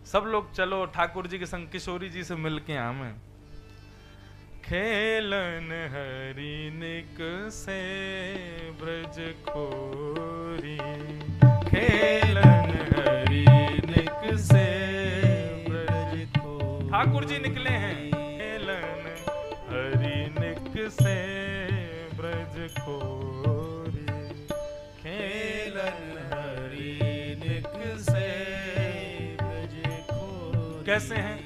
सब लोग चलो ठाकुर जी के संग किशोरी जी से मिलके आवे। खेलन हरि निक से ब्रज खोरी, खेलन हरि निक से ब्रज खोरी। ठाकुर जी निकले हैं, खेलन हरि निक से ब्रज खोरी, खेलन हरि निक से ब्रज खोरी। कैसे हैं?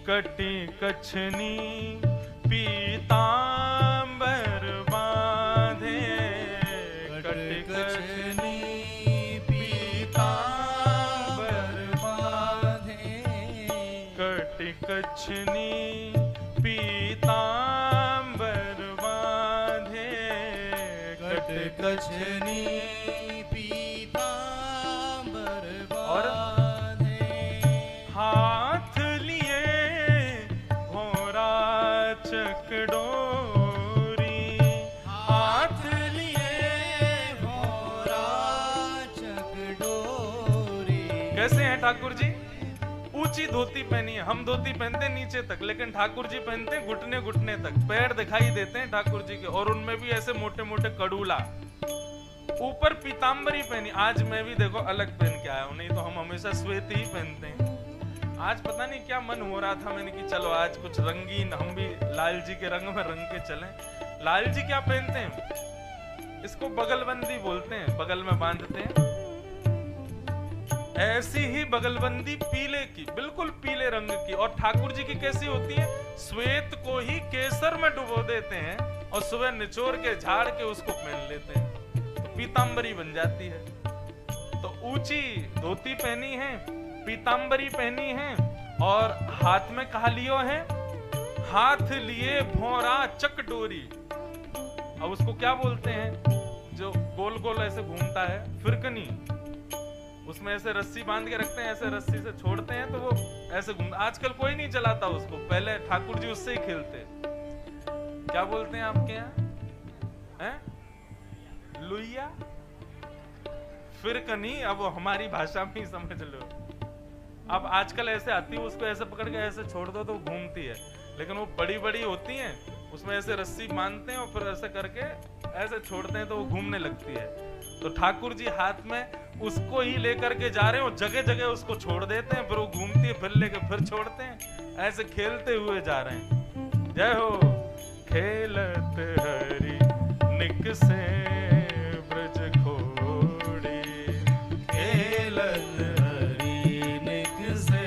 कटी कछनी पीतांबर बांधे, कटी कछनी पीतांबर बांधे, कटी कछनी पीतांबर बांधे, कटी कछनी पीतांबर बांधे। हाथ लिए घोड़ा चकडोरी, हाथ लिए घोड़ा चकडोरी। कैसे हैं ठाकुर जी? ऊंची धोती पहनी है, हम धोती पहनते हैं नीचे तक, लेकिन ठाकुर जी पहनते हैं घुटने घुटने तक, पैर दिखाई देते हैं ठाकुर जी के, और उनमें भी ऐसे मोटे मोटे कड़ूला। ऊपर पीतांबरी पहनी। आज मैं भी देखो अलग पहन के आया हूं, नहीं तो हम हमेशा श्वेत ही पहनते हैं। आज पता नहीं क्या मन हो रहा था, मैंने कि चलो आज कुछ रंगीन, हम भी लाल जी के रंग में रंग के चलें। लाल जी क्या पहनते हैं? इसको बगलबंदी बोलते हैं, बगल में बांधते हैं। ऐसी ही बगलबंदी पीले की, बिल्कुल पीले रंग की। और ठाकुर जी की कैसी होती है? श्वेत को ही केसर में डुबो देते हैं और सुबह निचोड़ के झाड़ के उसको पहन लेते हैं, तो पीतांबरी बन जाती है। तो ऊंची धोती पहनी है, पीतांबरी पहनी है, और हाथ में कहा लियो है? हाथ लिए भौरा चकडोरी। अब उसको क्या बोलते हैं? जो गोल गोल ऐसे घूमता है, फिरकनी। उसमें ऐसे रस्सी बांध के रखते हैं, ऐसे रस्सी से छोड़ते हैं तो वो ऐसे घूम। आजकल कोई नहीं चलाता उसको, पहले ठाकुर जी उससे ही खेलते। क्या बोलते हैं आपके यहाँ? हैं? लुइया, फिरकनी। अब वो हमारी भाषा में ही समझ लो। अब आजकल ऐसे आती है, उसको ऐसे पकड़ के ऐसे छोड़ दो तो घूमती है, लेकिन वो बड़ी बड़ी होती हैं, उसमें ऐसे रस्सी बांधते हैं और फिर ऐसे करके ऐसे छोड़ते हैं तो वो घूमने लगती है। तो ठाकुर जी हाथ में उसको ही लेकर के जा रहे हैं और जगह जगह उसको छोड़ देते हैं, फिर वो घूमती है, फिर लेके फिर छोड़ते हैं, ऐसे खेलते हुए जा रहे हैं। जय हो। खेलत हरि निक से ब्रज खोड़ी, खेलत हरि निक से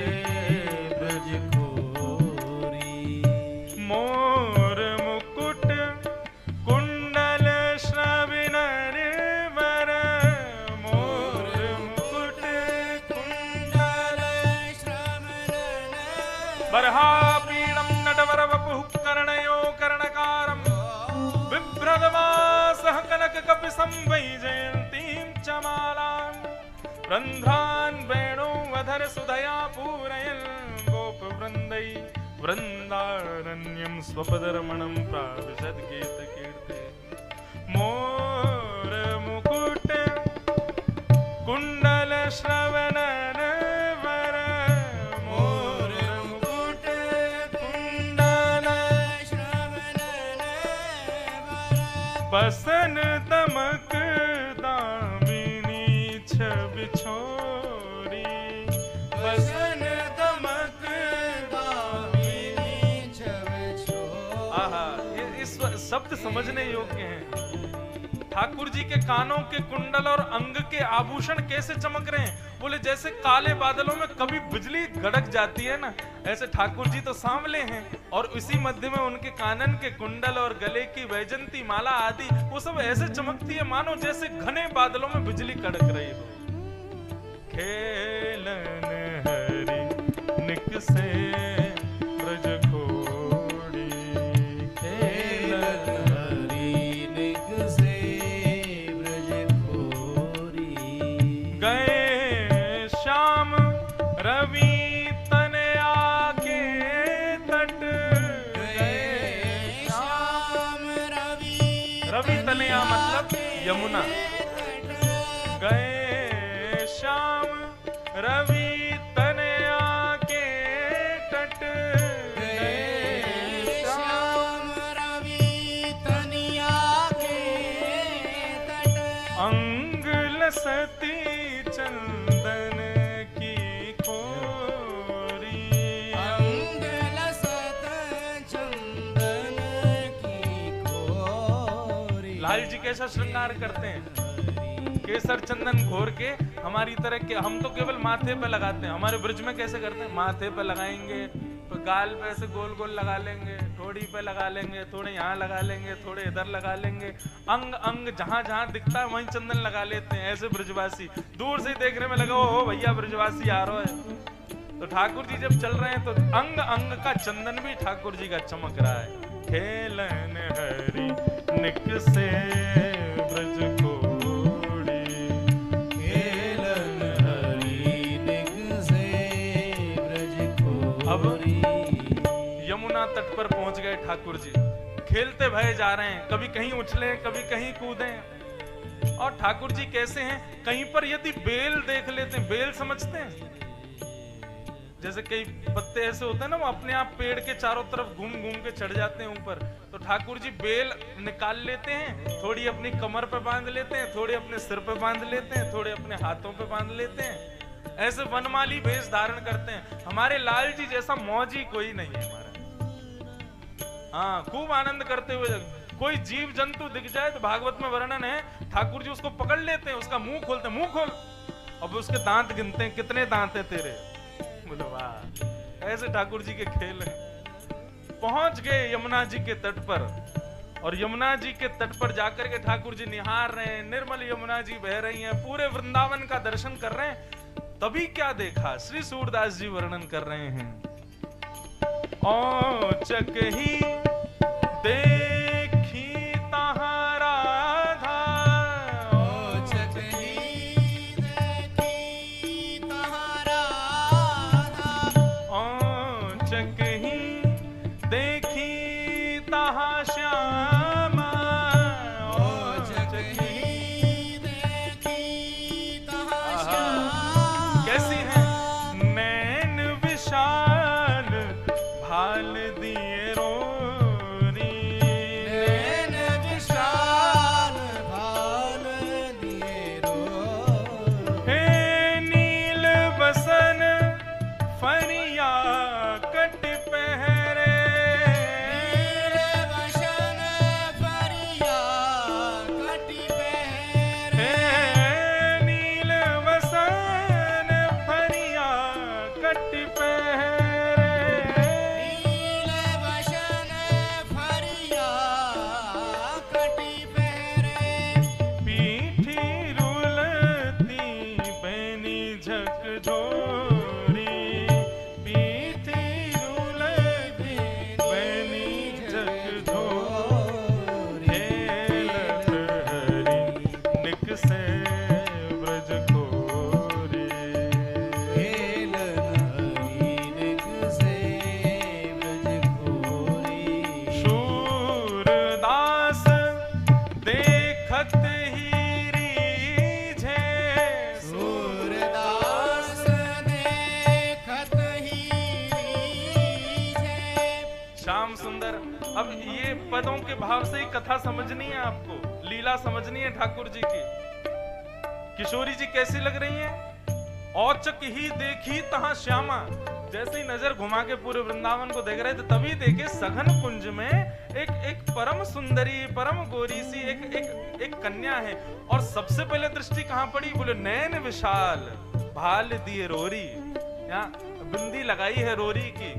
ब्रज खोरी। मोर मुकुट कुंडल श्रवणर वर, मोर मुकुट कुंडल श्रवणर बरहा पीडम नटवर वपुः कर्णयो कर्णकारं, बिभ्रदवासः कनक कपि संवैजयन्तीं च मालां, रन्ध्रान् वेणुवधर सुधया पूरयन् गोपवृन्दै वृन्दारण्यं स्वपदरमणं प्राविशद् गीतकीर्ते। मोर मुकुट कुंडल श्रवणर वर, मोर मुकुट कुंडल श्रवणर वर, बसन तमक दामिनी छवि छोरी, बसन तमक दामिनी छवि छोरी। आहा, ये इस शब्द समझने योग्य हैं। ठाकुर जी के कानों के कुंडल और अंग के आभूषण कैसे चमक रहे हैं? बोले जैसे काले बादलों में कभी बिजली गड़क जाती है ना, ऐसे ठाकुर जी तो सांवले हैं, और इसी मध्य में उनके कानन के कुंडल और गले की वैजंती माला आदि वो सब ऐसे चमकती है मानो जैसे घने बादलों में बिजली कड़क रही हो। खेलन हरि निक से ब्रज खोड़ी, खेलन हरि निक से ब्रज खोरी। गए श्याम रवि तनया के तट, गए श्याम रवि, रवि तनया मतलब यमुना। गए श्याम रवि लाल जी कैसा श्रृंगार करते हैं, केसर चंदन घोर के हमारी तरह के, हम तो केवल माथे पे लगाते हैं, हमारे ब्रज में कैसे करते हैं, माथे पे लगाएंगे, तो गाल पे ऐसे गोल गोल लगा लेंगे, ठोड़ी पे लगा लेंगे, थोड़े यहाँ लगा लेंगे, थोड़े इधर लगा लेंगे, अंग अंग जहां जहां दिखता है वहीं चंदन लगा लेते हैं। ऐसे ब्रजवासी दूर से देखने में लगा ओ भैया ब्रजवासी आ रहा है। तो ठाकुर जी जब चल रहे हैं तो अंग अंग का चंदन भी ठाकुर जी का चमक रहा है। खेलन हरि निक से ब्रज कोड़ी, खेलन हरि निक से ब्रज कोड़ी। अब यमुना तट पर पहुंच गए ठाकुर जी, खेलते भये जा रहे हैं, कभी कहीं उछले कभी कहीं कूदे। और ठाकुर जी कैसे हैं, कहीं पर यदि बेल देख लेते हैं, बेल समझते हैं, जैसे कई पत्ते ऐसे होते हैं ना, वो अपने आप पेड़ के चारों तरफ घूम घूम के चढ़ जाते हैं ऊपर, तो ठाकुर जी बेल निकाल लेते हैं, थोड़ी अपनी कमर पे बांध लेते हैं, थोड़ी अपने सिर पे बांध लेते हैं, थोड़े अपने हाथों पे बांध लेते हैं, ऐसे वनमाली वेश धारण करते हैं। हमारे लाल जी जैसा मौजी कोई नहीं है हमारा। हाँ, खूब आनंद करते हुए, कोई जीव जंतु दिख जाए तो भागवत में वर्णन है, ठाकुर जी उसको पकड़ लेते हैं, उसका मुंह खोलते हैं, मुंह खोल, अब उसके दांत गिनते हैं, कितने दांत हैं तेरे, बोलो वाह। ऐसे ठाकुर जी के खेल हैं। पहुंच गए यमुना जी के तट पर, और यमुना जी के तट पर जाकर के ठाकुर जी निहार रहे हैं, निर्मल यमुना जी बह रही हैं, पूरे वृंदावन का दर्शन कर रहे हैं। तभी क्या देखा, श्री सूरदास जी वर्णन कर रहे हैं। औचक ही देखी तहाँ राधा, औचक ही देखी तहाँ राधा, औचक ही देखी तहाँ श्यामा, औचक ही देखी तहाँ श्यामा। कैसी है, नैन विशाल भाल दिए रोरी, नैन विशाल भाल दिए रोरी। हे नील बसन फरिया कट पहरे, नील बसन फरिया कट पहरे, हे नील बसन फरिया कट पहरे, नील बसन फरिया कट पहरे। पीठी रुलती बैनी झकझोरी, पीठी रुलती बैनी झकझोरी, खेलत हरि निक से ब्रज कोरी, खेलन हरि निक से ब्रज कोरी। शूरदास देखत ही रीझे, सूरदास देखत ही रीझे। श्याम सुंदर। अब ये पदों के भाव से ही कथा समझनी है आपको, लीला समझनी है ठाकुर जी की। किशोरी जी कैसी लग रही हैं? औचक ही देखी तहाँ श्यामा, जैसे ही नजर घुमा के पूरे वृंदावन को देख रहे थे, तभी देखे सघन कुंज में एक परम सुंदरी, परम गोरी सी एक कन्या है। और सबसे पहले दृष्टि कहाँ पड़ी, बोले नैन विशाल भाल दिए रोरी, यहाँ बिंदी लगाई है रोरी की।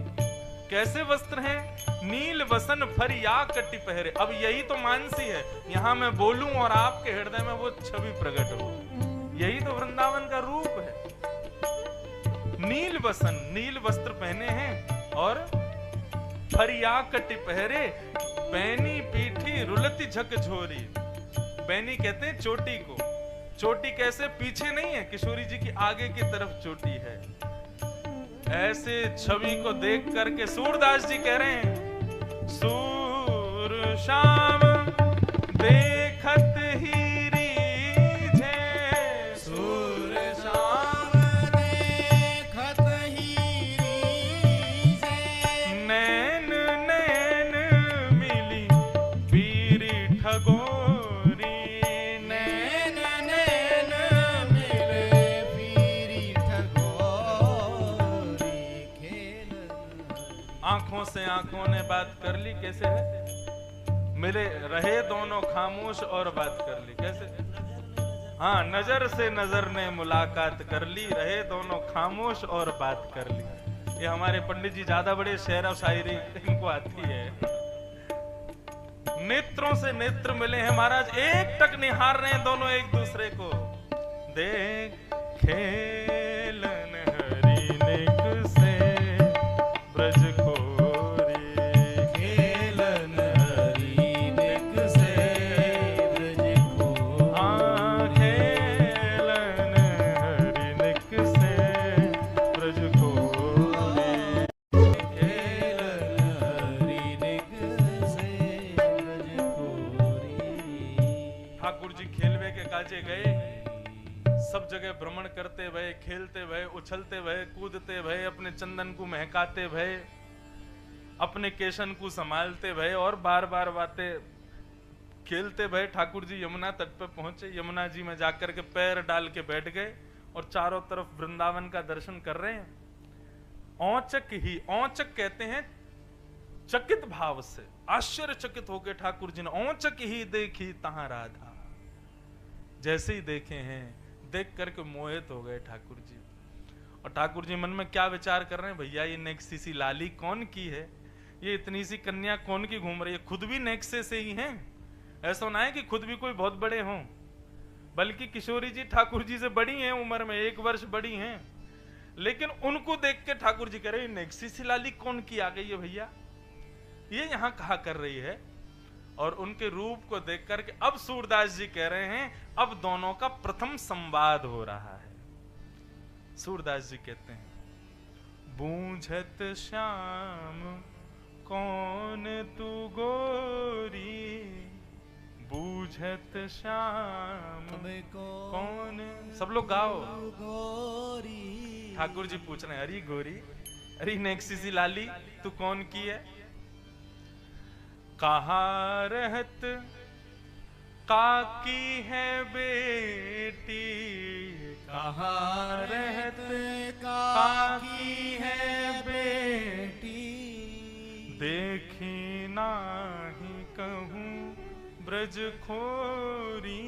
कैसे वस्त्र हैं, नील वसन फरिया कटी पहरे। अब यही तो मानसी है, यहाँ मैं बोलूं और आपके हृदय में वो छवि प्रकट हो, यही तो वृंदावन का रूप है। नील वसन, नील वस्त्र पहने हैं, और फरिया कटी पहरे, बैनी पीठी रुलती झकझोरी। बैनी कहते हैं चोटी को, चोटी कैसे, पीछे नहीं है, किशोरी जी की आगे की तरफ चोटी है। ऐसे छवि को देख करके सूरदास जी कह रहे हैं, सूर श्याम देखत ही रीझे, सूर श्याम देखत ही रीझे। नैन नैन मिली बीरी ठगोरी, नैन नैन मिले पीरी ठगोरी। खेलन आंखों से आंखों ने बात कर ली। कैसे है, मिले रहे दोनों खामोश और बात कर ली। कैसे? हाँ, नजर से नजर ने मुलाकात कर ली, रहे दोनों खामोश और बात कर ली। ये हमारे पंडित जी ज्यादा बड़े शेर और शायरी इनको आती है। नेत्रों से नेत्र मिले हैं महाराज, एक टक निहार रहे हैं दोनों एक दूसरे को। देख खेलन हरि निक से ब्रज खोरी, खेलन हरि निक से ब्रज खोरी। हाँ, खेलन हरि निक से ब्रज खोरी, खेलन हरि निक से ब्रज खोरी। ठाकुर जी खेलवे के काजे गए, सब जगह भ्रमण करते भये, खेलते भये, उछलते भये, कूदते भये, अपने चंदन को महकाते भये, अपने केशन को संभालते भये और बार बार बातें खेलते भये। ठाकुर जी यमुना तट पर पहुंचे, यमुना जी में जाकर के पैर डाल के बैठ गए और चारों तरफ वृंदावन का दर्शन कर रहे हैं। औचक ही, औचक कहते हैं चकित भाव से, आश्चर्यचकित होकर ठाकुर जी ने औचक ही देखी तहां राधा। जैसे ही देखे हैं, देख करके मोहित हो गए ठाकुर जी। और ठाकुर जी मन में क्या विचार कर रहे हैं, भैया ये नेक्सी सी लाली कौन की है, ये इतनी सी कन्या कौन की घूम रही है, खुद भी नेक्से से ही हैं। ऐसा ना है कि खुद भी कोई बहुत बड़े हों, बल्कि किशोरी जी ठाकुर जी से बड़ी हैं उम्र में, 1 वर्ष बड़ी हैं। लेकिन उनको देख के ठाकुर जी कह रहे हैं नेक्सी सी लाली कौन की आ गई है भैया, ये यहाँ कहा कर रही है। और उनके रूप को देख करके अब सूरदास जी कह रहे हैं अब दोनों का प्रथम संवाद हो रहा है। सूरदास जी कहते हैं, बूझत श्याम कौन तू गोरी, बूझत श्याम कौन। सब लोग गाओ। गोरी। ठाकुर जी पूछ रहे हैं, अरे गोरी, अरे नेक्सी सी लाली तू कौन की है। कहाँ रहत काकी है बेटी, कहाँ रहत काकी है बेटी, देखी नाही कहूँ ब्रज खोरी,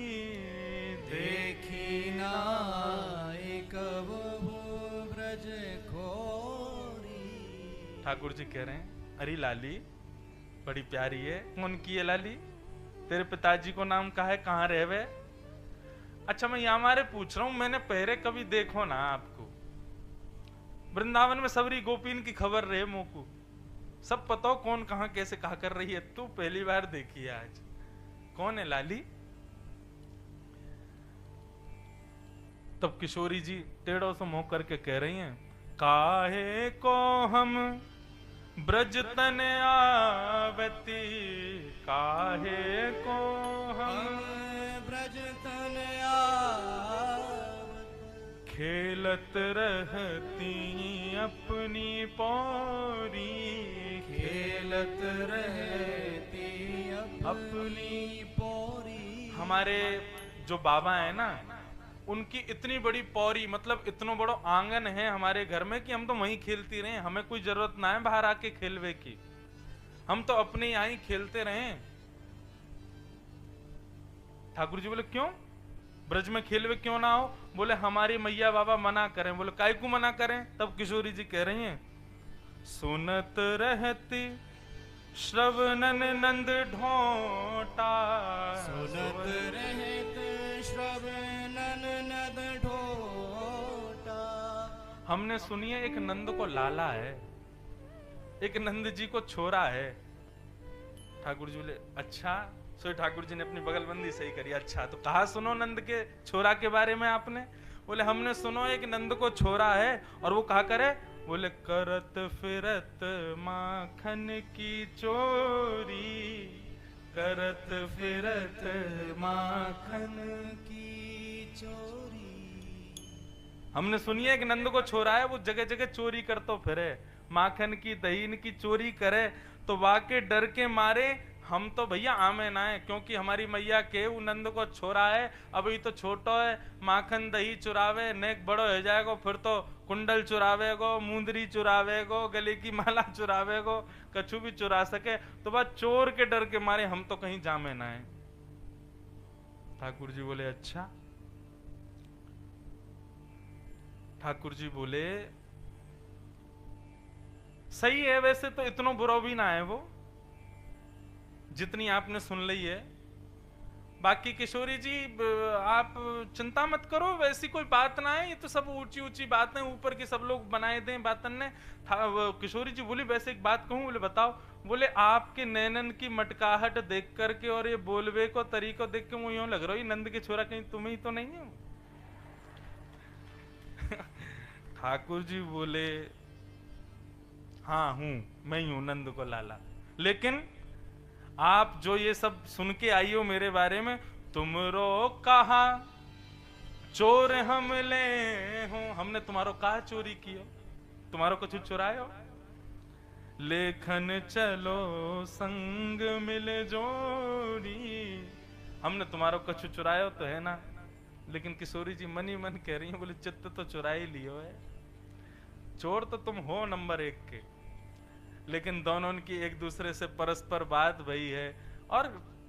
देखी नाई कबहू ब्रज खोरी। ठाकुर जी कह रहे हैं, अरे लाली बड़ी प्यारी है, कौन की है लाली, तेरे पिताजी को नाम का है, कहाँ रहवे। अच्छा मैं यहाँ मारे पूछ रहा हूं, मैंने पहले कभी देखो ना आपको, वृंदावन में सबरी गोपीन की खबर रहे मोकू, सब पता हो कौन कहाँ कैसे कहा कर रही है, तू पहली बार देखी है आज, कौन है लाली। तब किशोरी जी टेढ़ों से मुंह करके कह रही हैं, काहे को हम ब्रज तन आवती, काहे को हम ब्रज तन आवत, खेलत रहती अपनी पौरी, खेलत रहती अपनी पौरी। हमारे जो बाबा है ना, उनकी इतनी बड़ी पौरी, मतलब इतना बड़ा आंगन है हमारे घर में कि हम तो वहीं खेलती रहे, हमें कोई जरूरत ना है बाहर आके खेलवे की, हम तो अपने यहाँ ही खेलते रहे। ठाकुर जी बोले क्यों, ब्रज में खेलवे क्यों ना हो, बोले हमारी मैया बाबा मना करें। बोले काय को मना करें। तब किशोरी जी कह रही हैं, सुनत रहती श्रवणन नंद ढोटा, सुनत रहत श्रवणन नंद ढोटा। हमने सुनी है एक नंद को लाला है, एक नंद जी को छोरा है। ठाकुर जी बोले अच्छा। सो ठाकुर जी ने अपनी बगलबंदी सही करी, अच्छा तो कहा सुनो नंद के छोरा के बारे में आपने। बोले हमने सुनो एक नंद को छोरा है और वो कहा करे, बोले करत फिरत माखन की चोरी, करत फिरत माखन की चोरी। हमने सुनी है एक नंद को छोरा है, वो जगह जगह चोरी करतो फिरे, माखन की दहीन की चोरी करे, तो वाके डर के मारे हम तो भैया आमे ना है, क्योंकि हमारी मैया के नंद को छोरा है, अभी तो छोटो है, माखन दही चुरावे, नेक बड़ो हो जाएगो, फिर तो कुंडल चुरावेगो, मुंदरी चुरावेगो, गले की माला चुरावेगो, कछु भी चुरा सके। तो बस चोर के डर के मारे हम तो कहीं जामे ना है। ठाकुर जी बोले अच्छा। ठाकुर जी बोले सही है, वैसे तो इतना बुरा भी ना है वो, जितनी आपने सुन ली है। बाकी किशोरी जी आप चिंता मत करो, वैसी कोई बात ना है, ये तो सब ऊंची ऊंची बातें ऊपर की सब लोग बनाए दें बातन ने। किशोरी जी बोली वैसे एक बात कहूं? बोले बताओ। बोले आपके नैनन की मटकाहट देख करके और ये बोलवे को तरीको देख के मुझे यूं लग रहा है नंद के छोरा कहीं तुम्हें ही तो नहीं हो। ठाकुर जी बोले हाँ हूं, मैं ही हूं नंद को लाला, लेकिन आप जो ये सब सुन के आई हो मेरे बारे में, तुमरो कहा चोर हम ले हो, हमने तुम्हारो कहा चोरी कियो, तुम्हारो कुछ चुरायो? लेखन चलो संग मिल जोड़ी, हमने तुम्हारो कुछ चुरायो तो है ना। लेकिन किशोरी जी मन ही मन कह रही है, बोले चित्त तो चुरा ही लियो है, चोर तो तुम हो नंबर 1 के, लेकिन दोनों की एक दूसरे से परस्पर बात भई है। और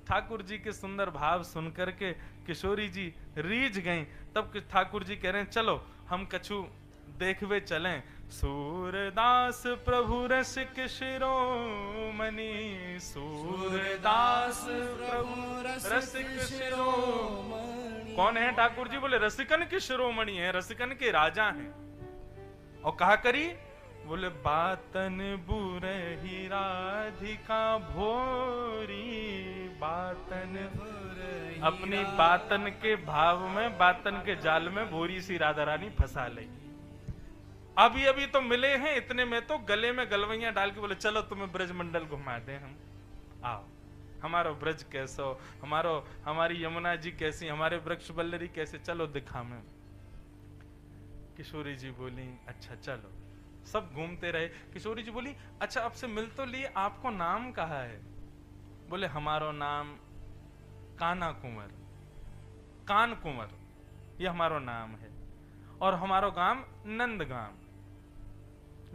ठाकुर जी के सुंदर भाव सुनकर के किशोरी जी रीझ गईं। तब ठाकुर जी कह रहे हैं चलो हम कछु देखवे चलें। सूरदास प्रभु रसिक शिरोमणि, सूरदास प्रभु रसिक शिरोमणि। कौन है ठाकुर जी? बोले रसिकन के शिरोमणि है, रसिकन के राजा हैं। और कहा करी? बोले बातन बुरही राधिका भोरी, बातन अपनी बातन के भाव में, बातन के जाल में भोरी सी राधा रानी फंसा ली। अभी अभी तो मिले हैं, इतने में तो गले में गलवैया डाल के बोले चलो तुम्हें ब्रज मंडल घुमा दे हम, आओ हमारो ब्रज कैसो, हमारी यमुना जी कैसी, हमारे वृक्ष बल्लरी कैसे, चलो दिखा में। किशोरी जी बोली अच्छा चलो। सब घूमते रहे। किशोरी जी बोली अच्छा आपसे मिल तो लिए, आपको नाम कहा है? बोले हमारो नाम काना कुंवर, कान कुंवर, ये हमारो नाम है, और हमारो गांव नंद गांव,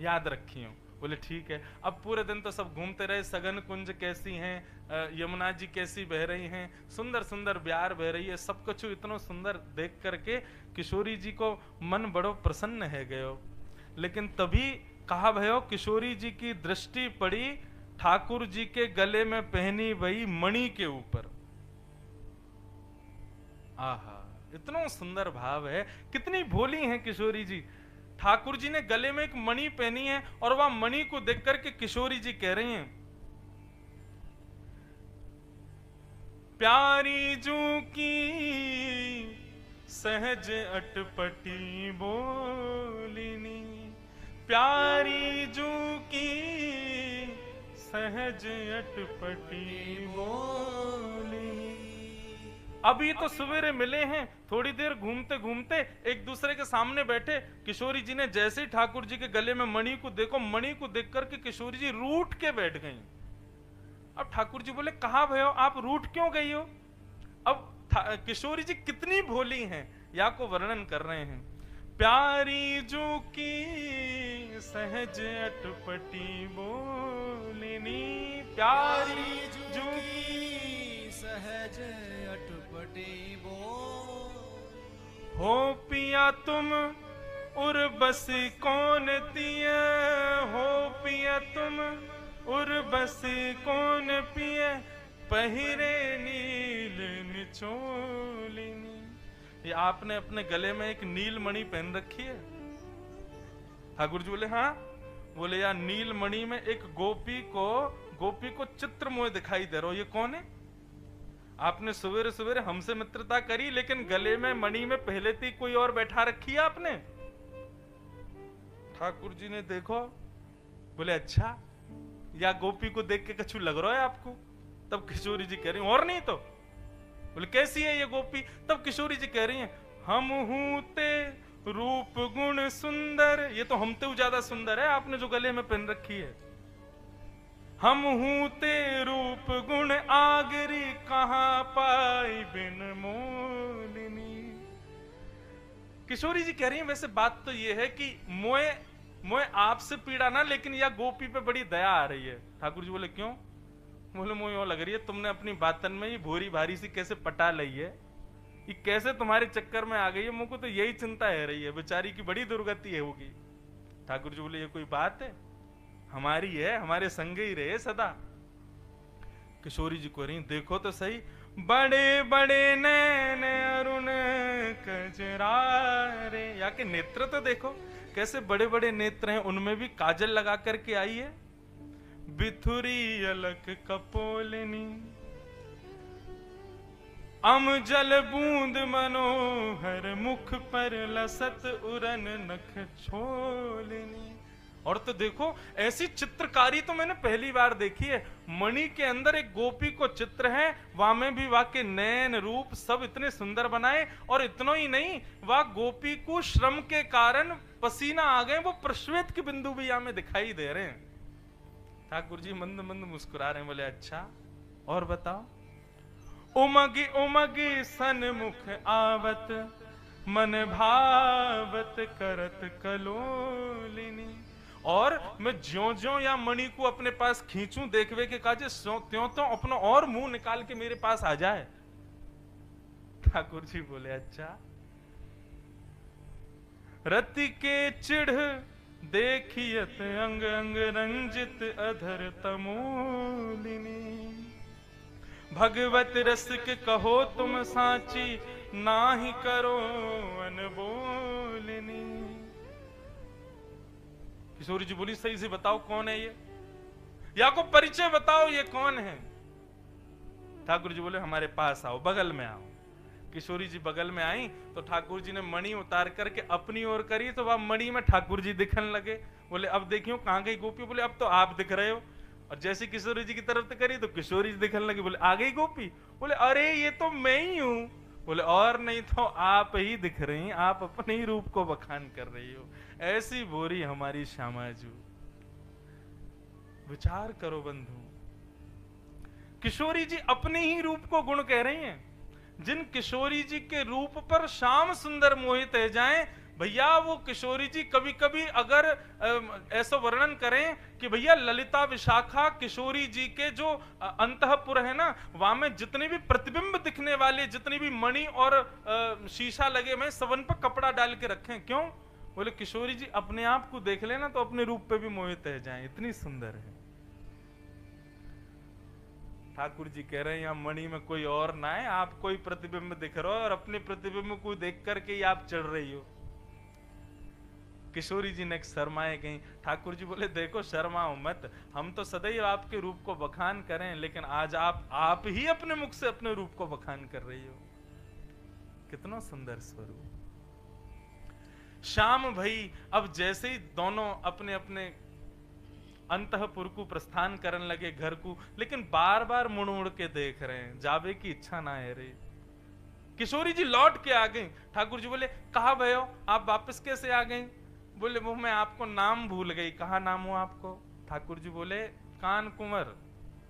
याद रखियो। बोले ठीक है। अब पूरे दिन तो सब घूमते रहे, सगन कुंज कैसी हैं, यमुना जी कैसी बह रही हैं, सुंदर सुंदर ब्यार बह रही है, सब कुछ इतना सुंदर देख करके किशोरी जी को मन बड़ो प्रसन्न है गयो। लेकिन तभी कहा भयो किशोरी जी की दृष्टि पड़ी ठाकुर जी के गले में पहनी वही मणि के ऊपर। आहा, इतना सुंदर भाव है, कितनी भोली हैं किशोरी जी। ठाकुर जी ने गले में एक मणि पहनी है और वह मणि को देख करके किशोरी जी कह रही हैं प्यारी जू की सहज अटपटी बोलिनी, प्यारी जू की सहज अटपटी बोलिनी। अभी तो सवेरे मिले हैं, थोड़ी देर घूमते घूमते एक दूसरे के सामने बैठे। किशोरी जी ने जैसे ही ठाकुर जी के गले में मणि को देखो, मणि को देख करके किशोरी जी रूठ के बैठ गईं। अब ठाकुर जी बोले कहा भयो, आप रूठ क्यों गई हो? अब किशोरी जी कितनी भोली हैं या को वर्णन कर रहे हैं। प्यारी जो की सहज अटपटी बोलिनी, प्यारी जो की सहज अटपटी बोल। हो पिया तुम उर्वशी कौन तिय, हो पिया तुम उर्वशी कौन पिय, पहिरे नील निचोलिनी। ये आपने अपने गले में एक नील मणि पहन रखी है? ठाकुर जी बोले हाँ। बोले यार नील मणि में एक गोपी को चित्र मोह दिखाई दे रहा हो, ये कौन है? आपने सवेरे सवेरे हमसे मित्रता करी, लेकिन गले में मणि में पहले थी कोई और बैठा रखी है आपने। ठाकुर जी ने देखो, बोले अच्छा, या गोपी को देख के कछु लग रहा है आपको? तब किशोरी जी कह रही और नहीं तो। बोले कैसी है ये गोपी? तब किशोरी जी कह रही हैं हम हूं ते रूप गुण सुंदर। ये तो हमते ज्यादा सुंदर है, आपने जो गले में पहन रखी है। हम हूं ते रूप गुण आगरी, कहां पाई बिन मोलिनी। किशोरी जी कह रही हैं वैसे बात तो ये है कि मोए मोए आपसे पीड़ा ना, लेकिन यह गोपी पे बड़ी दया आ रही है। ठाकुर जी बोले क्यों? बोले मुझे यूं लग रही है तुमने अपनी बातन में ये भोरी भारी सी कैसे पटा ली है, ये कैसे तुम्हारे चक्कर में आ गई है, मुझको तो यही चिंता है रही है, बेचारी की बड़ी दुर्गति है होगी। ठाकुर जी बोले ये कोई बात है, हमारी है, हमारे संग ही रहे सदा। किशोरी जी को रही देखो तो सही, बड़े बड़े नैन अरुण कजरारे, या के नेत्र तो देखो कैसे बड़े बड़े नेत्र हैं, उनमें भी काजल लगा करके आई है। बिथुरी अलक कपोलिनी, अम जल बूंद मनोहर, मुख पर लसत उरन नख छोलिनी। और तो देखो ऐसी चित्रकारी तो मैंने पहली बार देखी है। मणि के अंदर एक गोपी को चित्र है, वहां में भी वहां के नैन रूप सब इतने सुंदर बनाए, और इतना ही नहीं वह गोपी को श्रम के कारण पसीना आ गए, वो प्रश्वेत के बिंदु भी यहां में दिखाई दे रहे हैं। ठाकुर जी मंद मंद मुस्कुरा रहे हैं, बोले अच्छा और बताओ। उमगी उमगी सन्मुख आवत, मन भावत करत कलोलिनी। और मैं ज्यो ज्यो या मणि को अपने पास खींचूं, देखवे के काजे त्यों तो अपना और मुंह निकाल के मेरे पास आ जाए। ठाकुर जी बोले अच्छा। रति के चिढ़ देखियत अंग अंग रंजित अधर तमोलिनी, भगवत रस के कहो तुम साची, नाही करो अनबोलिनी। किशोरी जी बोली सही से बताओ कौन है ये, या को परिचय बताओ ये कौन है। ठाकुर जी बोले हमारे पास आओ, बगल में आओ। किशोरी जी बगल में आई तो ठाकुर जी ने मणि उतार करके अपनी ओर करी, तो वह मणि में ठाकुर जी दिखने लगे। बोले अब देखियो कहां गई गोपी? बोले अब तो आप दिख रहे हो। और जैसे किशोरी जी की तरफ करी तो किशोरी जी दिखने लगी। बोले आ गई गोपी? बोले अरे ये तो मैं ही हूं। बोले और नहीं तो आप ही दिख रही, आप अपने ही रूप को बखान कर रही हो। ऐसी बोरी हमारी श्यामाजू। विचार करो बंधु, किशोरी जी अपने ही रूप को गुण कह रही हैं। जिन किशोरी जी के रूप पर श्याम सुंदर मोहित है जाएं, भैया वो किशोरी जी कभी कभी अगर ऐसा वर्णन करें कि भैया ललिता विशाखा किशोरी जी के जो अंतःपुर है ना, वहां में जितने भी प्रतिबिंब दिखने वाले, जितनी भी मणि और शीशा लगे हुए सबन पर कपड़ा डाल के रखें। क्यों? बोले किशोरी जी अपने आप को देख लेना तो अपने रूप पे भी मोहित रह जाएं, इतनी सुंदर है। ठाकुर जी कह रहे हैं यहाँ मणि में कोई और ना है, आप कोई प्रतिबिंब दिख रहे हो और अपने प्रतिबिंब को देख करके ही आप चढ़ रही हो। किशोरी जी ने शर्माए गई। ठाकुर जी बोले देखो शर्माओ मत, हम तो सदैव आपके रूप को बखान करें, लेकिन आज आप ही अपने मुख से अपने रूप को बखान कर रही हो। कितना सुंदर स्वरूप। श्याम भाई अब जैसे ही दोनों अपने अपने अंतःपुर को प्रस्थान करने लगे घर को, लेकिन बार बार मुड़ मुड़ के देख रहे हैं, जावे की इच्छा ना है रे। किशोरी जी लौट के आ गई। ठाकुर जी बोले कहा भयो, आप वापस कैसे आ गई? बोले वो मैं आपको नाम भूल गई। कहा नाम हो आपको? ठाकुर जी बोले कान कुंवर।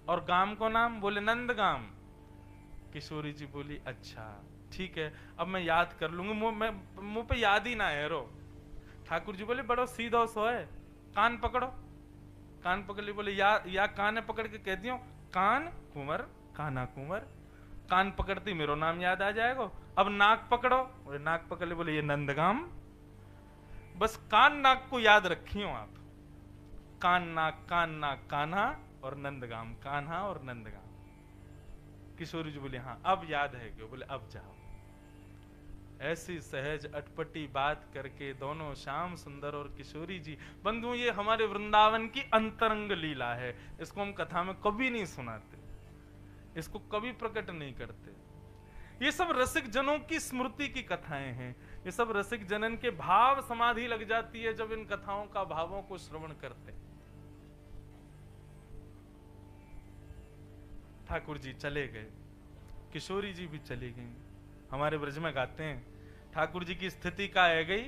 और गांव को नाम? बोले नंदगाम। किशोरी जी बोली अच्छा ठीक है, अब मैं याद कर लूंगी, मुंह पे याद ही ना है रो। ठाकुर जी बोले बड़ो सीधा सो है, कान पकड़ो। कान पकड़ ली। बोले या कान पकड़ के कह दियो कान कुंवर, काना कुंवर। कान पकड़ती मेरो नाम याद आ जाएगा। अब नाक पकड़ो। बोले नाक पकड़ ली। बोले ये नंदगाम। बस कान नाक को याद रखी हो आप, कान नाक कान्हा और नंदगाम, कान्हा और नंदगाम। किशोरी जी बोले हाँ अब याद है क्यों? बोले अब जाओ। ऐसी सहज अटपटी बात करके दोनों श्याम सुंदर और किशोरी जी, बंधु ये हमारे वृंदावन की अंतरंग लीला है। इसको हम कथा में कभी नहीं सुनाते, इसको कभी प्रकट नहीं करते। ये सब रसिक जनों की स्मृति की कथाएं हैं। ये सब रसिक जनन के भाव समाधि लग जाती है जब इन कथाओं का भावों को श्रवण करते। ठाकुर जी चले गए, किशोरी जी भी चली गई। हमारे ब्रज में गाते हैं ठाकुर जी की स्थिति का है गई।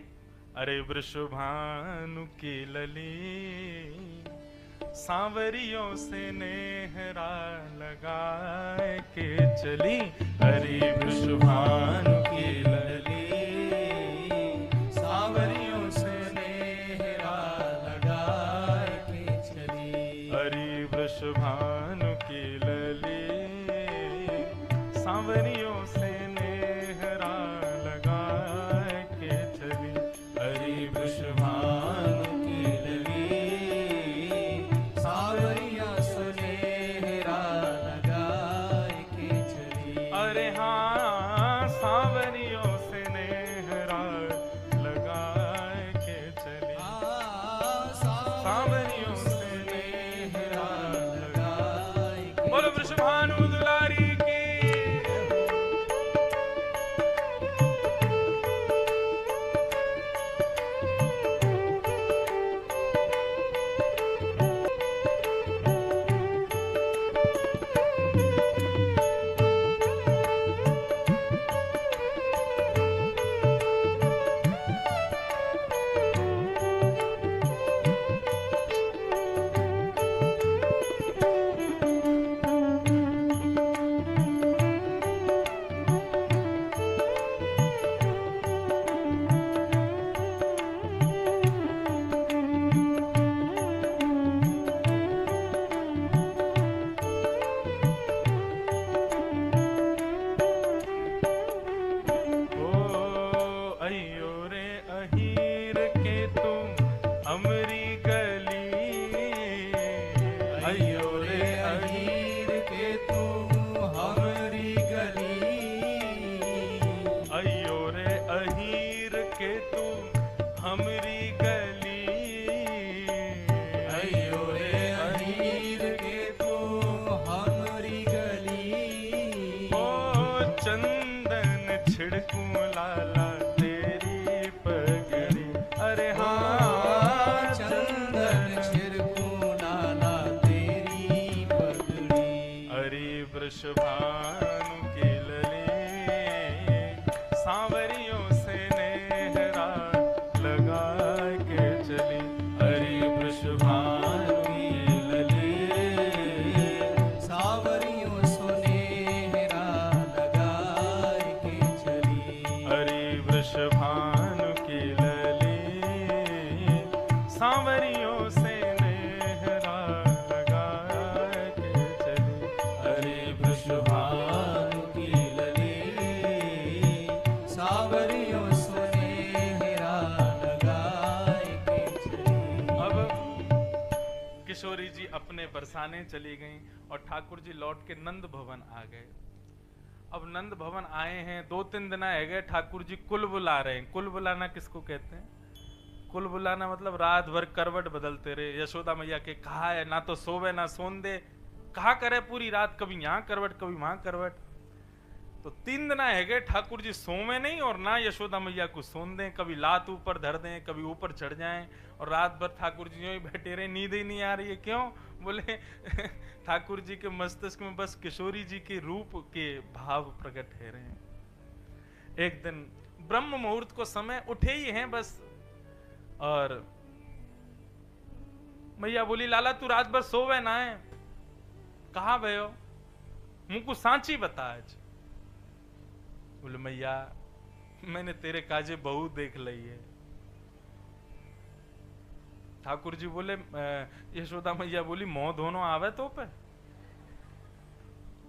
अरे वृषभानु की लली सांवरियों से नेहरा लगाए के चली हरि वृषभानु की लली। सांवरियों से नेहरा लगाए के चली हरि वृषभानु की लली। सांवरियों से नेहरा लगाए के चली हरि वृषभानु की लली। सांवरिया सुनेहरा लगाए के चली। अरे हाँ सांवरियों से नेहरा लगाए के चली। सांवरियों से नेहरा लगाए के बोलो वृषभानु दुलारी की। किशोरी जी अपने बरसाने चली गईं और ठाकुर जी लौट के नंद भवन आ गए। अब नंद भवन आए हैं, 2-3 दिन है गए, ठाकुर जी कुल बुला रहे हैं। कुल बुलाना किसको कहते हैं? कुल बुलाना मतलब रात भर करवट बदलते रहे। यशोदा मैया के कहा है ना तो सोवे ना सोन दे, कहा करे पूरी रात, कभी यहाँ करवट कभी वहां करवट। तो 3 दिन है गए, ठाकुर जी सोवे नहीं और ना यशोदा मैया को सोन दें। कभी लात ऊपर धर दें, कभी ऊपर चढ़ जाएं और रात भर ठाकुर जी यूं ही बैठे रहे, नींद ही नहीं आ रही है। क्यों? बोले ठाकुर जी के मस्तिष्क में बस किशोरी जी के रूप के भाव प्रकट हो रहे हैं। एक दिन ब्रह्म मुहूर्त को समय उठे ही हैं बस, और मैया बोली लाला तू रात भर सोवे ना है, कहा भयो मुझको सांची बता आज। बोले मैया मैंने तेरे काजे बहू देख ली है। ठाकुर जी बोले, यशोदा मैया बोली मोह धोनो आवे तो पे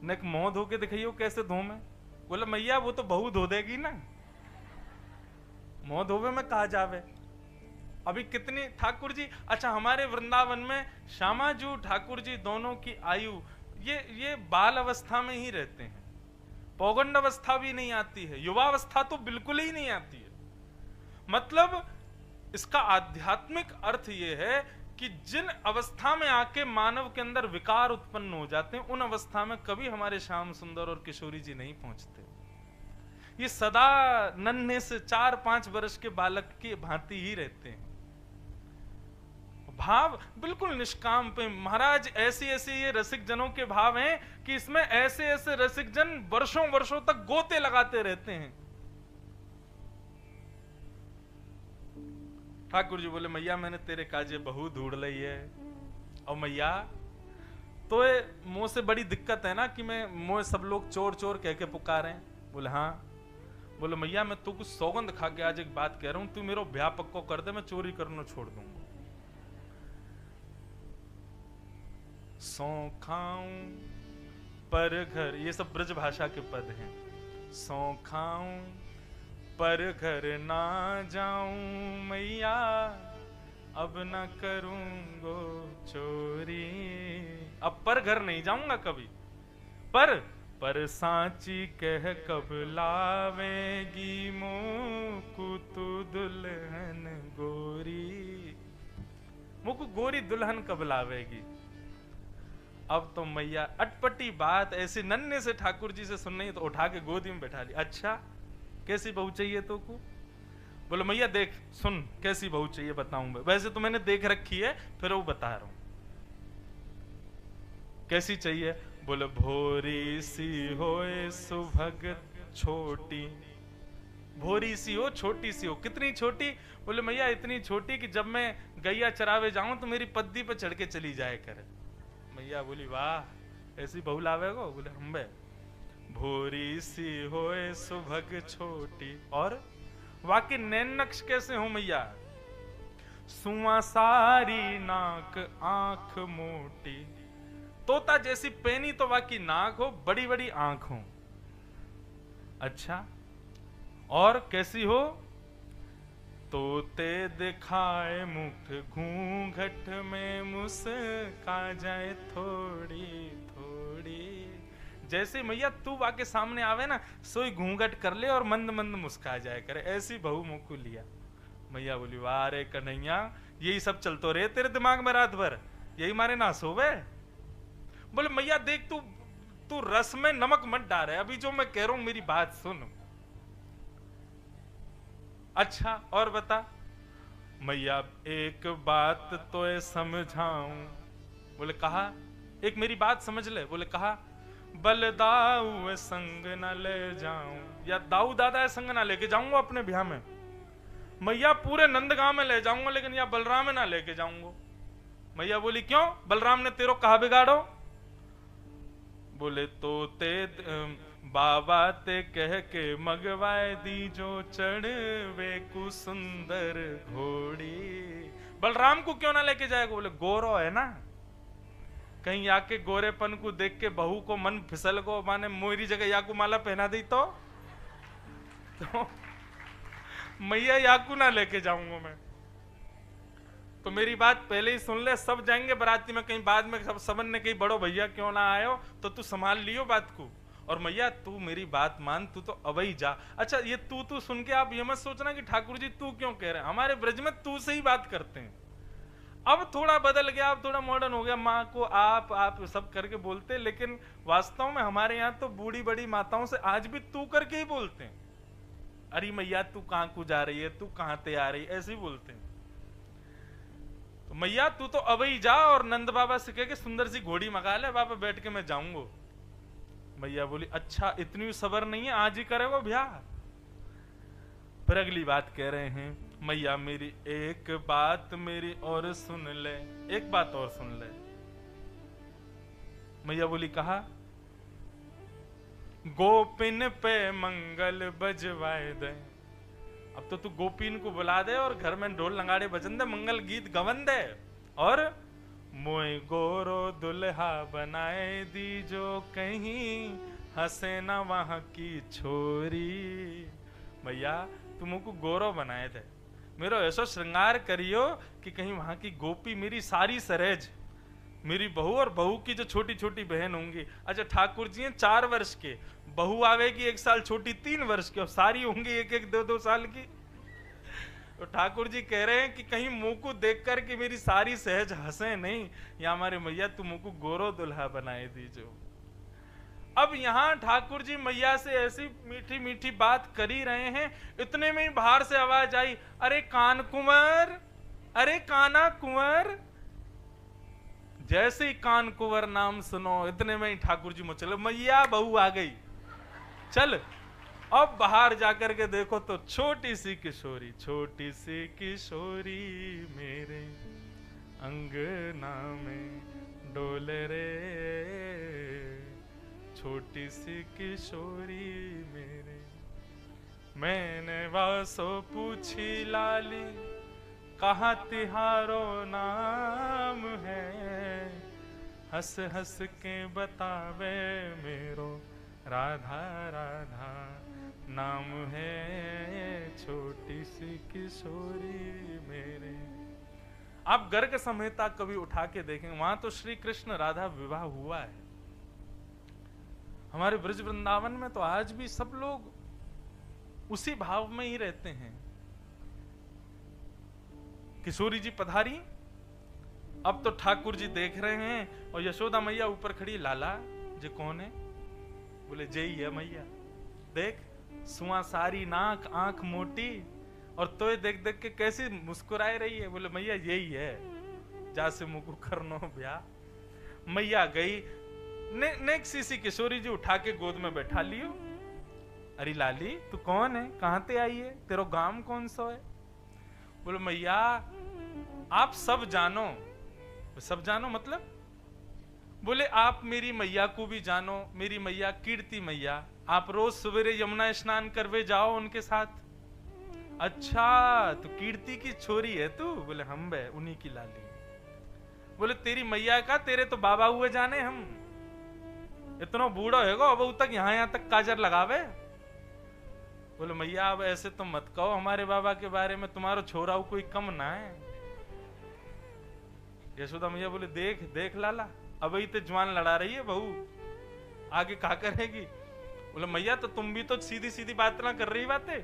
न मोह धो के दिखाइयो कैसे धो में। बोला मैया वो तो बहू धो देगी ना, मोह धोवे में कहा जावे। अभी कितनी ठाकुर जी, अच्छा हमारे वृंदावन में श्यामाजू ठाकुर जी दोनों की आयु ये बाल अवस्था में ही रहते हैं, पौगंड अवस्था भी नहीं आती है, युवावस्था तो बिल्कुल ही नहीं आती है। मतलब इसका आध्यात्मिक अर्थ यह है कि जिन अवस्था में आके मानव के अंदर विकार उत्पन्न हो जाते हैं, उन अवस्था में कभी हमारे श्याम सुंदर और किशोरी जी नहीं पहुंचते। ये सदा नन्हे से 4-5 वर्ष के बालक की भांति ही रहते हैं। भाव बिल्कुल निष्काम पे। महाराज ऐसे ऐसे ये रसिक जनों के भाव हैं कि इसमें ऐसे ऐसे रसिक जन वर्षों वर्षों तक गोते लगाते रहते हैं। ठाकुर जी बोले मैया मैंने तेरे काजे बहू ढूंढ ली है और मैया तो मुंह से बड़ी दिक्कत है ना कि मैं मुंह सब लोग चोर चोर कह के पुकारे। बोले हाँ। बोले मैया मैं तू कुछ सौगंध खा के आज एक बात कह रहा हूं, तू मेरा ब्याह पक्को कर दे, मैं चोरी करना छोड़ दूंगा। सौ खाऊं पर घर, ये सब ब्रज भाषा के पद हैं। सौ खाऊं पर घर ना जाऊं मैया, अब न करूंगो चोरी। अब पर घर नहीं जाऊंगा कभी, पर सांची कह कब लावेगी मुझको तू दुल्हन गोरी, मुझको गोरी दुल्हन कब लावेगी। अब तो मैया अटपटी बात ऐसी नन्हे से ठाकुर जी से सुन नहीं तो उठा के गोदी में बैठा ली। अच्छा कैसी बहू चाहिए तो को? बोले मैया देख सुन कैसी बहू चाहिए बताऊं मैं, वैसे तो मैंने देख रखी है फिर वो बता रहा हूं कैसी चाहिए। बोले भोरी सी होए सुभग छोटी, भोरी सी हो छोटी सी हो। कितनी छोटी? बोले मैया इतनी छोटी कि जब मैं गैया चरावे जाऊं तो मेरी पद्दी पे चढ़ के चली जाए करे। मैया बोली वाह ऐसी बहू लावे को? बोले हम बे भोरी सी होए सुभग छोटी। और वाकई नैन नक्श कैसे हो मैया? सुआ सारी नाक आंख मोटी, तोता जैसी पैनी तो वाकई नाक हो, बड़ी बड़ी आंख हो। अच्छा और कैसी हो? तोते दिखाए मुख घूंघट में मुस्का जाए थोड़ी थोड़ी। जैसे मैया तू वाके सामने आवे ना सोई घूंघट कर ले और मंद मंद मुस्का जाए करे, ऐसी बहू मुँह को लिया। मैया बोली वाह रे कन्हैया यही सब चलतो रहे तेरे दिमाग में रात भर, यही मारे ना सोवे। बोले मैया देख तू रस में नमक मत डाले, अभी जो मैं कह रहा हूं मेरी बात सुन। अच्छा और बता। मैया एक बात तो समझाऊं। बोले कहा एक मेरी बात समझ ले। बोले कहा बलदाऊ संग न ले जाऊं, या दाऊ दादा संग ना लेके जाऊंगा अपने ब्याह में। मैया पूरे नंदगांव में ले जाऊंगा लेकिन या बलराम में ना लेके जाऊंगा। मैया बोली क्यों? बलराम ने तेरो कहा बिगाड़ो? बोले तो ते बाबा ते कह के मगवाए दी जो चढ़वे कु सुंदर घोड़ी। बलराम को क्यों ना लेके जाएगा? बोले गोरो है ना, कहीं आके गोरेपन को देख के बहू को मन फिसल को माने मोरी जगह याकू माला पहना दी तो मैया याकू ना लेके जाऊंगा मैं। तो मेरी बात पहले ही सुन ले, सब जाएंगे बराती में, कहीं बाद में सब समझ ने कहीं बड़ो भैया क्यों ना आयो, तो तू संभाल लियो बात को। और मैया तू मेरी बात मान, तू तो अवई जा। अच्छा ये तू सुन के आप ये मत सोचना कि ठाकुर जी तू क्यों कह रहे हैं, हमारे ब्रज में तू से ही बात करते हैं। अब थोड़ा बदल गया, अब थोड़ा मॉडर्न हो गया, माँ को आप सब करके बोलते, लेकिन वास्तव में हमारे यहाँ तो बूढ़ी बड़ी माताओं से आज भी तू करके ही बोलते हैं। अरे मैया तू कहाँ को जा रही है, तू कहाँ ते आ रही है, ऐसे ही बोलते हैं। तो मैया तू तो अबई जा और नंद बाबा से कह के सुंदर सी घोड़ी मंगा ले, बाबा बैठ के मैं जाऊंगा। मैया बोली अच्छा इतनी सबर नहीं है, आज ही करेगो ब्याह? फिर अगली बात कह रहे हैं मैया मेरी एक बात मेरी और सुन ले, एक बात और सुन ले। मैया बोली कहा गोपिन पे मंगल बजवाए दे। अब तो तू गोपीन को बुला दे और घर में ढोल लंगाड़े बजन दे, मंगल गीत गवन दे, और मोय गोरो दुल्हा बनाए दी जो कहीं हंसे ना वहां की छोरी। भैया तुम को गोरो बनाए थे, मेरा ऐसा श्रृंगार करियो कि कहीं वहां की गोपी मेरी सारी सरेज, मेरी बहू और बहू की जो छोटी छोटी बहन होंगी। अच्छा ठाकुर जी हैं 4 वर्ष के, बहू आवेगी 1 साल छोटी 3 वर्ष की, और सारी होंगी 1-1, 2-2 साल की। तो ठाकुर जी कह रहे हैं कि कहीं मुंह को देख कर के मेरी सारी सहज हंसे नहीं, या हमारे मैया तुम मुंह को गोरो दुल्हा बनाए दीजो। अब यहाँ ठाकुर जी मैया से ऐसी मीठी मीठी बात कर ही रहे हैं, इतने में ही बाहर से आवाज आई, अरे कान कुंवर, अरे काना कुंवर। जैसे ही कान कुंवर नाम सुनो, इतने में ही ठाकुर जी मुझे मैया बहू आ गई। चल अब बाहर जाकर के देखो तो छोटी सी किशोरी, छोटी सी किशोरी मेरे अंगना में डोले रे छोटी सी किशोरी मेरे। मैंने वासो पूछी लाली कहाँ तिहारो नाम है, हंस हंस के बतावे मेरो राधा राधा नाम है छोटी सी किशोरी मेरे। आप गर्ग संहिता कभी उठा के देखें, वहां तो श्री कृष्ण राधा विवाह हुआ है। हमारे ब्रज वृंदावन में तो आज भी सब लोग उसी भाव में ही रहते हैं। किशोरी जी पधारी, अब तो ठाकुर जी देख रहे हैं और यशोदा मैया ऊपर खड़ी, लाला जी कौन है? बोले जय है मैया, देख सुआ सारी नाक आंख मोटी और तो देख देख के कैसी मुस्कुराए रही है। बोले मैया यही है, जा से मुकु करनो ब्याह। मैया गई, नेक सीसी किशोरी जी उठा के गोद में बैठा लियो। अरे लाली तू कौन है, कहां ते आई है, तेरा गांव कौन सा है? बोले मैया आप सब जानो। सब जानो मतलब? बोले आप मेरी मैया को भी जानो, मेरी मैया कीर्ति मैया, आप रोज सवेरे यमुना स्नान करवे जाओ उनके साथ। अच्छा तो कीर्ति की छोरी है तू? बोले हम बे उन्हीं की लाली। बोले तेरी मैया का, तेरे तो बाबा हुए जाने हम, इतना बूढ़ा होगा अब तक यहाँ तक काजर लगावे। बोले मैया अब ऐसे तो मत कहो हमारे बाबा के बारे में, तुम्हारा छोरा कोई कम ना है। यशोदा मैया बोले देख देख लाला, अब ही तो जवान लड़ा रही है बहू, आगे क्या करेगी? बोले मैया तो तुम भी तो सीधी सीधी बात ना कर रही बातें।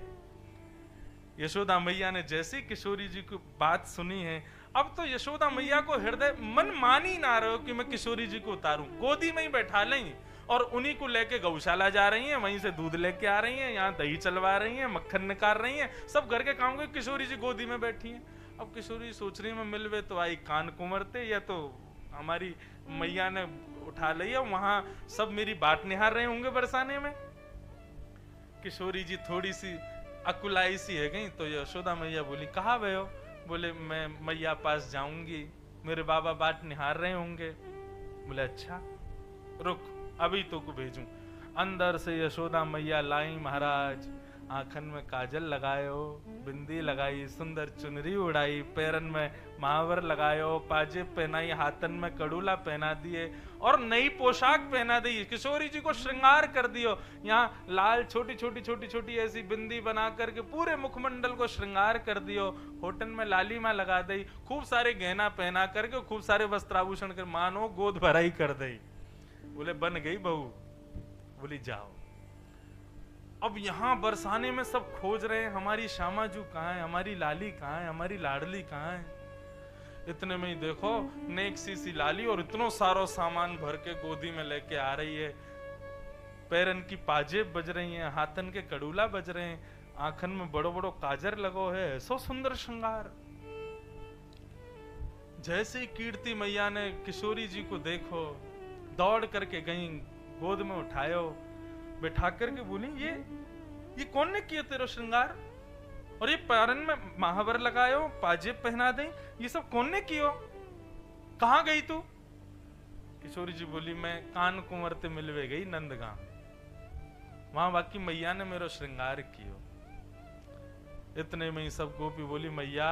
यशोदा मैया ने जैसी किशोरी जी की बात सुनी है, अब तो यशोदा मैया को हृदय मन मान ही ना रहे हो कि मैं किशोरी जी को उतारूं, गोदी में ही बैठा लें और उन्हीं को लेके गौशाला जा रही हैं, वहीं से दूध लेके आ रही हैं, यहाँ दही चलवा रही हैं, मक्खन निकाल रही हैं, सब घर के काम को किशोरी जी गोदी में बैठी हैं। अब किशोरी सोच रही में मिलवे तो आई कान कुंवरते, या तो हमारी मैया ने उठा लिया, वहां सब मेरी बाट निहार रहे होंगे बरसाने में। किशोरी जी थोड़ी सी अकुलाई सी है गई, तो यशोदा मैया बोली कहाँ गए हो? बोले मैं मैया पास जाऊंगी, मेरे बाबा बाट निहार रहे होंगे। बोले अच्छा रुक अभी तो को भेजूं। अंदर से यशोदा मैया लाई महाराज, आंखन में काजल लगायो, बिंदी लगाई, सुंदर चुनरी उड़ाई, पैरन में महावर लगायो, पाजेब पहनाई, हाथन में कड़ूला पहना दिए और नई पोशाक पहना दी। किशोरी जी को श्रृंगार कर दियो, यहाँ लाल छोटी छोटी छोटी छोटी ऐसी बिंदी बना करके पूरे मुखमंडल को श्रृंगार कर दियो, होटन में लालिमा लगा दी, खूब सारे गहना पहना करके, खूब सारे वस्त्राभूषण कर, मानो गोद भराई कर दी। बोले बन गई बहू। बोली जाओ। अब यहाँ बरसाने में सब खोज रहे हैं हमारी श्यामाजू कहाँ है, हमारी लाली कहाँ है, हमारी लाडली कहाँ है। इतने में ही देखो नेक सी लाली और इतनो सारो सामान भर के गोदी में लेके आ रही है, पैरन की पाजेब बज रही हैं, हाथन के कड़ूला बज रहे हैं, आंखन में बड़ो बड़ो काजर लगो है, सो सुंदर श्रृंगार। जैसे ही कीर्ति मैया ने किशोरी जी को देखो, दौड़ करके गई, गोद में उठायो, बैठा करके बोली ये कौन ने किया तेरा श्रृंगार, और ये पैरन में महावर लगायो, पाजेब पहना दे, ये सब कौन ने कियो, कहाँ गई तू? किशोरी जी बोली मैं कान कुंवरते मिलवे गई नंदगांव, वहां बाकी मैया ने मेरा श्रृंगार कियो। इतने में ही सब गोपी बोली मैया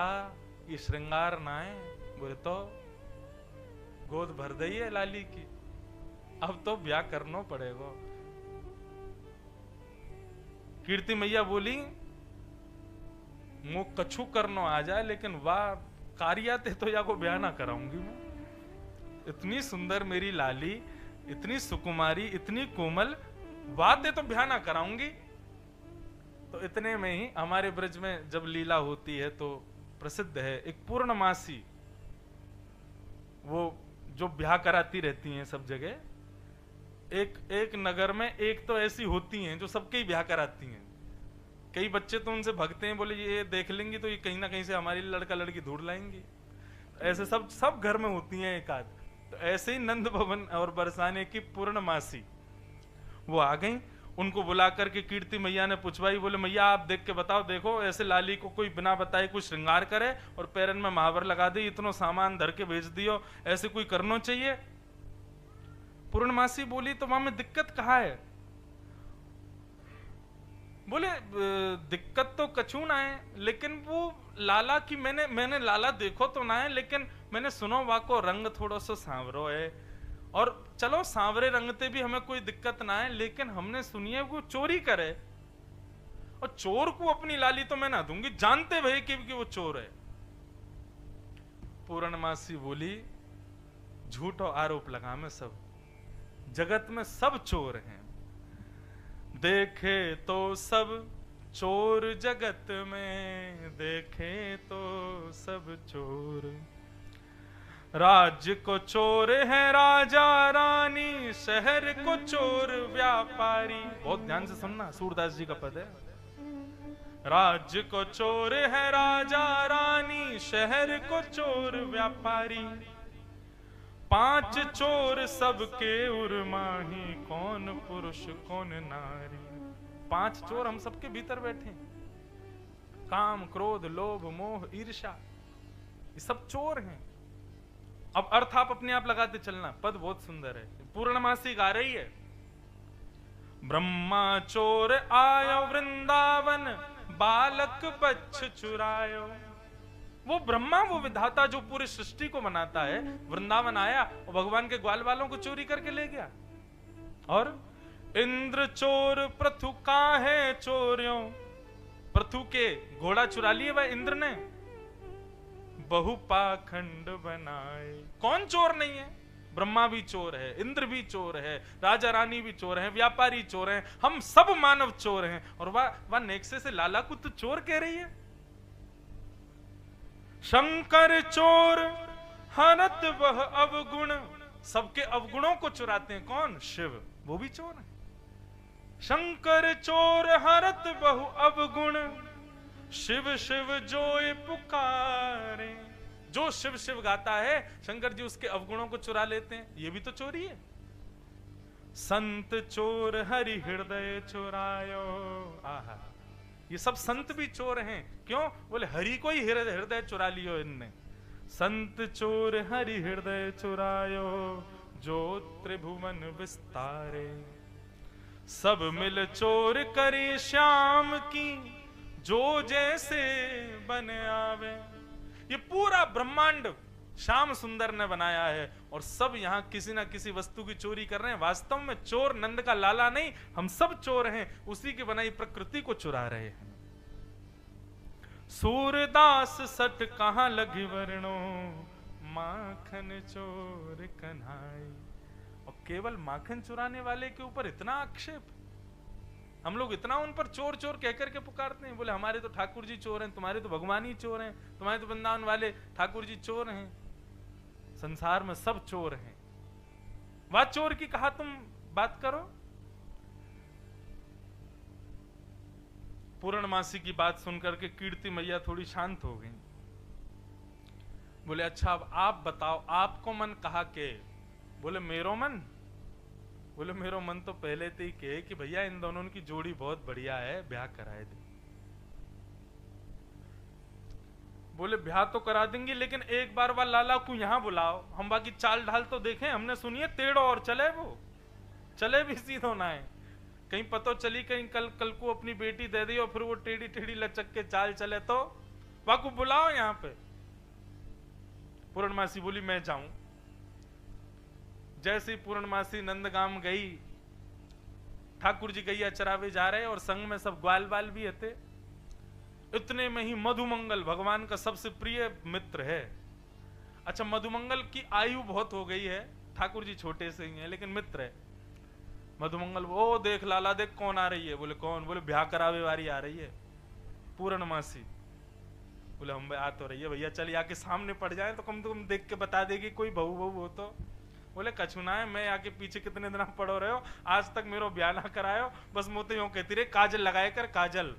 ये श्रृंगार ना है। बोले तो गोद भर दई है लाली की, अब तो ब्याह करना पड़ेगा। कीर्ति मैया बोली मुँह कछु करनो आ जाए, लेकिन वाह कारिया ते तो या को ब्याह ना कराऊंगी मैं। इतनी सुंदर मेरी लाली, इतनी सुकुमारी, इतनी कोमल, वाह ते तो ब्याह ना कराऊंगी। तो इतने में ही हमारे ब्रज में जब लीला होती है तो प्रसिद्ध है एक पूर्णमासी, वो जो ब्याह कराती रहती हैं सब जगह, एक नगर में एक तो ऐसी होती हैं जो सबके ही ब्याह कराती हैं। कई बच्चे तो उनसे भगते हैं, बोले ये देख लेंगी तो ये कहीं ना कहीं से हमारी लड़का लड़की ढूंढ लाएंगी। ऐसे सब घर में होती हैं एक आध। तो ऐसे ही नंद भवन और बरसाने की पूर्णमासी वो आ गई, उनको बुला करके कीर्ति मैया ने पूछवाई। बोले मैया आप देख के बताओ, देखो ऐसे लाली को कोई बिना बताए कुछ श्रृंगार करे और पैरन में महावर लगा दे, इतना सामान धर के भेज दियो, ऐसे कोई करना चाहिए? पूर्णमासी बोली तो वहां में दिक्कत कहाँ है? बोले दिक्कत तो कछु ना है, लेकिन वो लाला की मैंने लाला देखो तो ना है, लेकिन मैंने सुनो वाको रंग थोड़ा सा सांवरो है, और चलो सांवरे रंगते भी हमें कोई दिक्कत ना है, लेकिन हमने सुनी है वो चोरी करे, और चोर को अपनी लाली तो मैं ना दूंगी, जानते भई कि वो चोर है। पूर्णमासी बोली झूठो आरोप लगा मैं, सब जगत में सब चोर हैं, देखे तो सब चोर जगत में, देखे तो सब चोर। राज्य को चोर है राजा रानी, शहर को चोर व्यापारी। बहुत ध्यान से सुनना, सूरदास जी का पद है। राज्य को चोर है राजा रानी, शहर को चोर व्यापारी। पांच चोर सबके उर्माही, कौन पुरुष कौन नारी। पांच चोर हम सबके भीतर बैठे हैं, काम क्रोध लोभ मोह ईर्ष्या, ये सब चोर हैं। अब अर्थ आप अपने आप लगाते चलना, पद बहुत सुंदर है, पूर्णमासी गा रही है। ब्रह्मा चोर आयो वृंदावन, बालक बच्छ चुरायो। वो ब्रह्मा, वो विधाता जो पूरी सृष्टि को बनाता है, वृंदावन आया और भगवान के ग्वाल वालों को चोरी करके ले गया। और इंद्र चोर पृथु काहे चोर्यों, पृथु के घोड़ा चुरा लिए वह इंद्र ने, बहु पाखंड बनाए। कौन चोर नहीं है? ब्रह्मा भी चोर है, इंद्र भी चोर है, राजा रानी भी चोर है, व्यापारी चोर हैं, हम सब मानव चोर हैं। और वह नेक्से से लाला को तो चोर कह रही है। शंकर चोर हरत वह अवगुण, सबके अवगुणों को चुराते हैं कौन? शिव, वो भी चोर है। शंकर चोर हरत बहु अवगुण, शिव शिव जोय पुकारे। जो शिव शिव गाता है, शंकर जी उसके अवगुणों को चुरा लेते हैं, ये भी तो चोरी है। संत चोर हरि हृदय चुरायो। आहा, ये सब संत भी चोर हैं। क्यों? बोले हरि को ही हृदय चुरा लियो इनने। संत चोर हरि हृदय चुरायो, जो त्रिभुवन विस्तारे। सब मिल चोर करे श्याम की, जो जैसे बन आवे। ये पूरा ब्रह्मांड श्याम सुंदर ने बनाया है, और सब यहाँ किसी ना किसी वस्तु की चोरी कर रहे हैं। वास्तव में चोर नंद का लाला नहीं, हम सब चोर हैं, उसी की बनाई प्रकृति को चुरा रहे हैं। सूरदास सट कहाँ लगी वर्णो, माखन चोर कन्हाई। और केवल माखन चुराने वाले के ऊपर इतना आक्षेप, हम लोग इतना उन पर चोर चोर कहकर के पुकारते हैं। बोले हमारे तो ठाकुर जी चोर हैं, तुम्हारे तो भगवान ही चोर हैं, तुम्हारे तो वृंदावन वाले ठाकुर जी चोर हैं। संसार में सब चोर हैं। वह चोर की कहा तुम बात करो। पूर्णमासी की बात सुनकर के कीर्ति मैया थोड़ी शांत हो गई। बोले अच्छा अब आप बताओ, आपको मन कहा के? बोले मेरो मन, बोले मेरो मन तो पहले से ही कहे कि भैया इन दोनों की जोड़ी बहुत बढ़िया है, ब्याह कराए दे। बोले ब्याह तो करा देंगे, लेकिन एक बार वह लाला को यहाँ बुलाओ, हम बाकी चाल ढाल तो देखें। हमने सुनिए टेढ़ो और चले, वो चले भी सीधो ना है। कहीं पतो चली कहीं कल को अपनी बेटी दे दी और फिर वो टेढ़ी टेढ़ी लचक के चाल चले, तो वह को बुलाओ यहाँ पे। पूर्णमासी बोली मैं जाऊं। जैसे ही पूर्णमासी नंदगाम गई, ठाकुर जी गैया चरावे जा रहे और संग में सब ग्वाल बाल भी थे। इतने में ही मधुमंगल भगवान का सबसे प्रिय मित्र है। अच्छा, मधुमंगल की आयु बहुत हो गई है, ठाकुर जी छोटे से ही हैं लेकिन मित्र है। मधुमंगल वो देख लाला देख कौन आ रही है। बोले कौन? बोले ब्याह करावे वाली आ रही है पूर्णमासी। बोले हम आ तो रही है भैया, चल आके सामने पड़ जाए तो कम से कम देख के बता देगी कोई बहू बहू हो तो। बोले कछु ना है, मैं आके पीछे कितने दिन पड़ो रहे हो, आज तक मेरो ब्याह ना करायो, बस मोते यूं कहती रहे काजल लगाए कर काजल।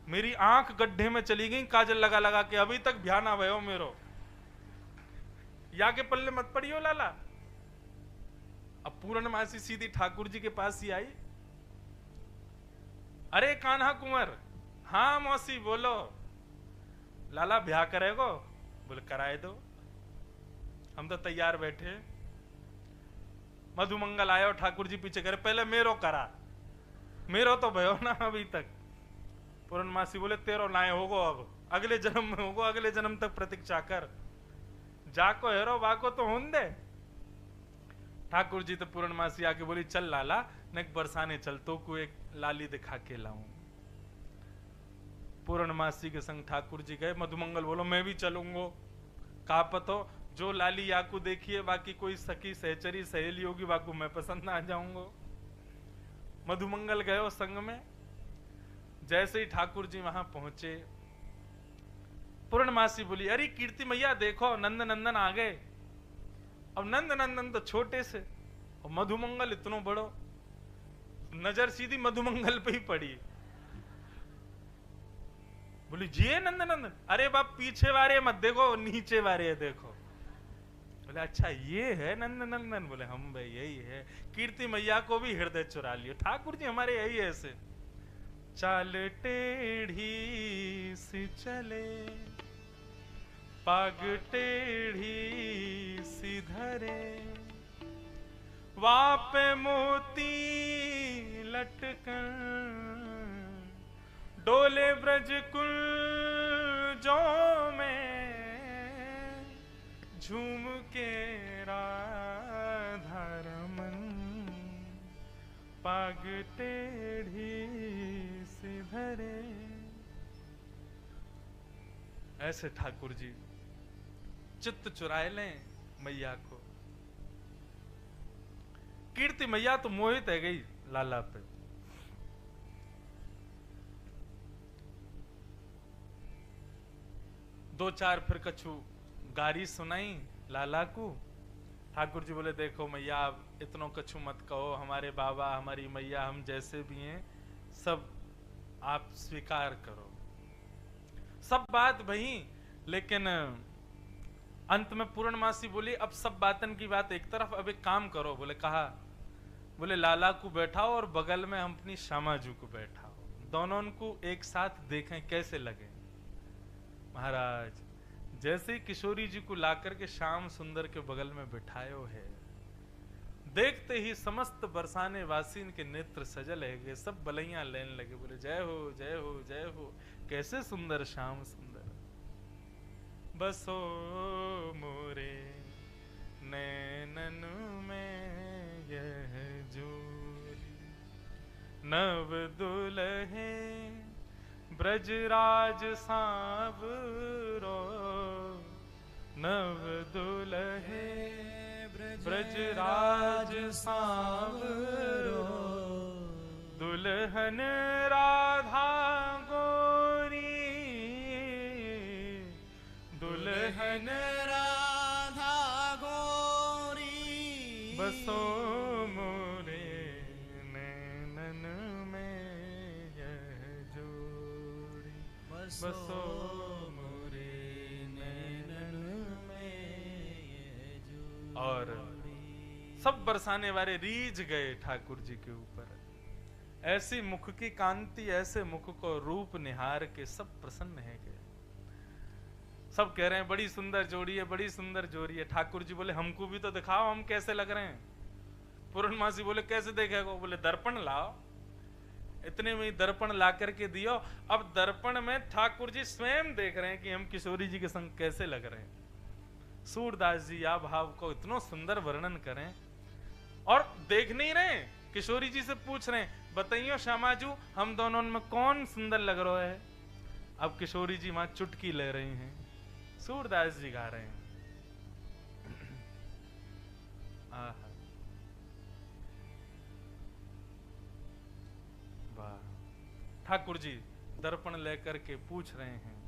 मेरी आंख गड्ढे में चली गई काजल लगा लगा के, अभी तक ब्याह ना भयो मेरो। या के पल्ले मत पड़ियो लाला। अब पूर्णमासी सीधी ठाकुर जी के पास ही आई। अरे कान्हा कुंवर। हाँ मौसी बोलो। लाला ब्याह करेगो? बोले कराए दो, हम तो तैयार बैठे। मधुमंगल आयो, ठाकुर जी पीछे करे, पहले मेरो करा, मेरो तो भयो ना अभी तक। पूर्णमासी बोले तेरो नाय होगो, अब अगले जन्म में होगो, अगले जन्म तक प्रतीक्षा कर, जाको हेरो बाको तो होन दे। ठाकुर जी तो पूर्णमासी आके बोली चल लाला नेक बरसाने चल, तो को एक लाली दिखा के लाऊं। पूर्णमासी के संग ठाकुर जी गए। मधुमंगल बोलो मैं भी चलूंगो, का पतो जो लाली याकू देखिए बाकी कोई सखी सहचरी सहेली होगी बाकू मैं पसंद आ जाऊंगो। मधुमंगल गए संग में। जैसे ही ठाकुर जी वहां पहुंचे, पूर्णमासी बोली अरे कीर्ति मैया देखो नंद नंदन आ गए। अब नंद नंदन तो छोटे से और मधुमंगल इतनो बड़ो, नजर सीधी मधुमंगल पे ही पड़ी। बोली जी नंद नंदन, अरे बाप पीछे वारे मत देखो, नीचे वारे देखो। बोले अच्छा ये है नंद नंदन? बोले हम भाई यही है। कीर्ति मैया को भी हृदय चुरा लियो, ठाकुर जी हमारे यही है ऐसे। चाल टेढ़ी सी चले, पाग टेढ़ी सी धरे, वापे मोती लटकन, डोले ब्रज कुल जो में, झूम के राधा रमन, पाग टेढ़ी सी धरे। ऐसे ठाकुर जी चित्त चुराए लें मैया को। कीर्ति मैया तो मोहित है गई लाला पे। दो चार फिर कछु गारी सुनाई लाला को। ठाकुर जी बोले देखो मैया आप इतनो कछु मत कहो, हमारे बाबा हमारी मैया हम जैसे भी हैं सब आप स्वीकार करो। सब बात वही, लेकिन अंत में पूर्णमासी बोली अब सब बातन की बात एक तरफ, अब एक काम करो। बोले कहा? बोले लाला को बैठाओ और बगल में हम अपनी श्यामा जी को बैठाओ, दोनों को एक साथ देखें कैसे लगे। महाराज जैसे ही किशोरी जी को लाकर के श्याम सुंदर के बगल में बिठायो है, देखते ही समस्त बरसाने वासीन के नेत्र सजल है, सब बलैया लेने लगे। बोले जय हो जय हो जय हो, कैसे सुंदर श्याम सुंदर। बसो मोरे नैनन में यह जोरी, नव दुल्हे ब्रजराज सांवरो, नव दुल्हे ब्रजराज सांवरो, दुल्हन राधा गोरी, दुल्हन राधा गोरी, बसो मोरे नैनन में यह जोड़ी, बसो मोरे नैनन में यह जोड़ी। और सब बरसाने वाले रीझ गए ठाकुर जी के ऊपर। ऐसी मुख की कांति, ऐसे मुख को रूप निहार के सब प्रसन्न है गए। सब कह रहे हैं बड़ी सुंदर जोड़ी है, बड़ी सुंदर जोड़ी है। ठाकुर जी बोले हमको भी तो दिखाओ हम कैसे लग रहे हैं। पूर्णमासी बोले कैसे देखेगा? बोले दर्पण लाओ। इतने में ही दर्पण ला करके दियो। अब दर्पण में ठाकुर जी स्वयं देख रहे हैं कि हम किशोरी जी के संग कैसे लग रहे हैं। सूरदास जी या भाव को इतना सुंदर वर्णन करें और देख नहीं रहे, किशोरी जी से पूछ रहे हैं बताइयो श्यामाजू हम दोनों में कौन सुंदर लग रहा है। अब किशोरी जी वहां चुटकी ले रही हैं, सूरदास जी गा रहे हैं। वाह। ठाकुर जी दर्पण लेकर के पूछ रहे हैं